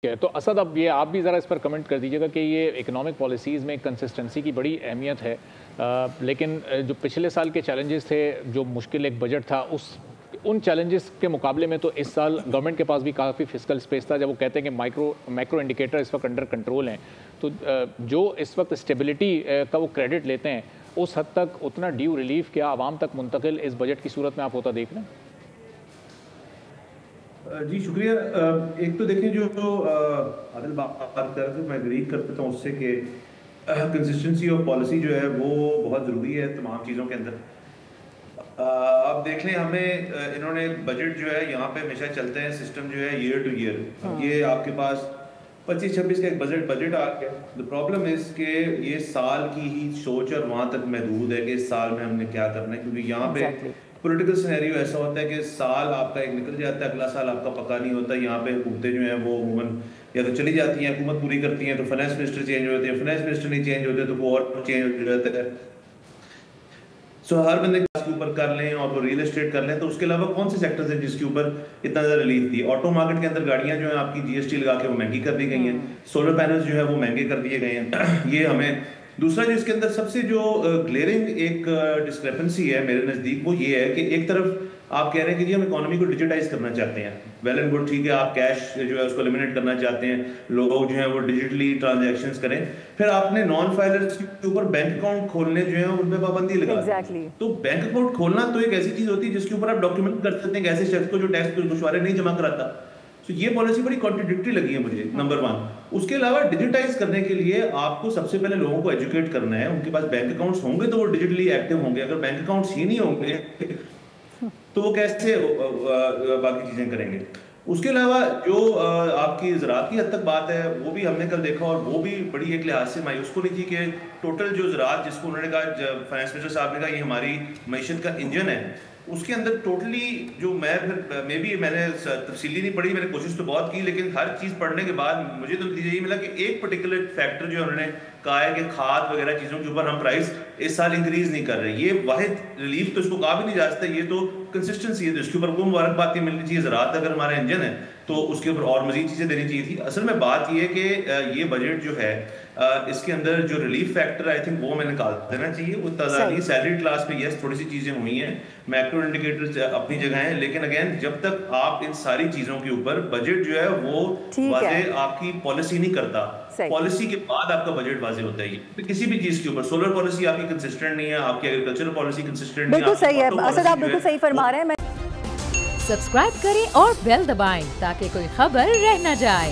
तो असद, अब ये आप भी ज़रा इस पर कमेंट कर दीजिएगा कि ये इकोनॉमिक पॉलिसीज़ में कंसिस्टेंसी की बड़ी अहमियत है, लेकिन जो पिछले साल के चैलेंजेस थे, जो मुश्किल एक बजट था, उन चैलेंजेस के मुकाबले में तो इस साल गवर्नमेंट के पास भी काफ़ी फिस्कल स्पेस था। जब वो कहते हैं कि मैक्रो इंडिकेटर इस वक्त अंडर कंट्रोल हैं, तो जो इस वक्त स्टेबिलिटी का वो क्रेडिट लेते हैं, उस हद तक उतना ड्यू रिलीफ क्या आवाम तक मुंतकिल इस बजट की सूरत में आप होता देख रहे हैं? जी शुक्रिया। एक तो देखें जो आदिल बात कर रहे थे, मैं एग्री कर देता हूँ उससे कि कंसिस्टेंसी ऑफ पॉलिसी जो है वो बहुत ज़रूरी है तमाम चीज़ों के अंदर। आप देख लें, हमें इन्होंने बजट जो है यहाँ पे हमेशा चलते हैं सिस्टम जो है ईयर टू ईयर। ये आपके पास 25-26 का एक बजट आ गया। द प्रॉब्लम इज के ये साल की ही सोच और वहाँ तक महदूद है कि इस साल में हमने क्या करना है, क्योंकि यहाँ पे पॉलिटिकल सिनेरियो ऐसा होता है कि साल आपका एक निकल जाता है, अगला साल आपका पक्का नहीं होता। यहाँ पे हुकूमतें जो हैं वो अमूमन या तो चली जाती हैं, हुकूमत पूरी करती हैं, तो फाइनेंस मिनिस्टर चेंज होते हैं, फाइनेंस मिनिस्टर नहीं चेंज होते तो वो और चेंज हो जाता है। सो हर बंदे के ऊपर कर लें और वो रियल एस्टेट कर लें, तो उसके अलावा कौन से सेक्टर्स हैं जिसके ऊपर इतना ज़्यादा रिलीफ दी? ऑटो मार्केट के अंदर गाड़ियाँ जो है आपकी जीएसटी लगा के वो महंगी कर दी गई हैं, सोलर पैनल्स जो है वो महंगे कर दिए गए हैं। ये हमें दूसरा जो इसके अंदर सबसे जो ग्लेयरिंग एक डिस्क्रिपेंसी है मेरे नज़दीक, वो ये है कि एक तरफ आप कह रहे हैं कि जी हम इकोनॉमी को डिजिटाइज करना चाहते हैं, वेल एंड गुड, ठीक है, आप कैश जो है उसको एलिमिनेट करना चाहते हैं, लोग जो है वो डिजिटली ट्रांजैक्शंस करें, फिर आपने नॉन फाइलर्स के ऊपर बैंक अकाउंट खोलने जो है उन पर पाबंदी लगा तो बैंक अकाउंट खोलना तो एक ऐसी चीज होती है जिसके ऊपर आप डॉक्यूमेंट कर सकते हैं कि ऐसे शख्स को जो टैक्स मशवरे नहीं जमा कराता। तो ये पॉलिसी बड़ी कॉन्ट्रडिक्टरी लगी है मुझे, नंबर 1। उसके अलावा डिजिटाइज करने के लिए आपको सबसे पहले लोगों को एजुकेट करना है, उनके पास बैंक अकाउंट्स होंगे तो वो डिजिटली एक्टिव होंगे, अगर बैंक अकाउंट्स ही नहीं होंगे तो वो कैसे बाकी चीजें करेंगे। उसके अलावा जो आपकी ज़राअत की हद तक बात है, वो भी हमने कल देखा और वो भी बड़ी एक लिहाज से मायूस को नहीं थी कि टोटल जो ज़राअत जिसको उन्होंने कहा, फाइनेंस मिनिस्टर साहब ने कहा ये हमारी मईशत का इंजन है, उसके अंदर टोटली जो मैंने तफसीली नहीं पढ़ी, मैंने कोशिश तो बहुत की, लेकिन हर चीज़ पढ़ने के बाद मुझे तो नतीजा ये मिला कि एक पर्टिकुलर फैक्टर जो उन्होंने कहा है कि खाद वगैरह चीज़ों के ऊपर हम प्राइस इस साल इंक्रीज नहीं कर रहे, ये वाहिद रिलीफ तो इसको कहा भी नहीं जा सकता, ये तो कंसिस्टेंसी है, तो इसके ऊपर वो मुबारकबाद मिलनी चाहिए। ज़राअत अगर हमारा इंजन है तो उसके ऊपर और मजीद चीज़ें देनी चाहिए थी। असल में बात ये है कि ये बजट जो है इसके अंदर जो रिलीफ फैक्टर आई थिंक वो हमें निकाल देना चाहिए। वो ताज़ादी सैलरी क्लास पे यस थोड़ी सी चीज़ें हुई हैं, मैक्रो इंडिकेटर्स अपनी जगह हैं, लेकिन अगेन जब तक आप इन सारी चीज़ों के ऊपर बजट जो है वो वाज़े आपकी पॉलिसी नहीं करता, पॉलिसी के बाद आपका बजट वाज़े होता है। किसी भी चीज़ के ऊपर सोलर पॉलिसी आपकी कंसिस्टेंट नहीं है, आपकी एग्रीकल्चर पॉलिसी कंसिस्टेंट नहीं है। बिल्कुल सही है असद, आप बिल्कुल सही फरमा रहे हैं। सब्सक्राइब करें और बेल दबाएं ताकि कोई खबर रह न जाए।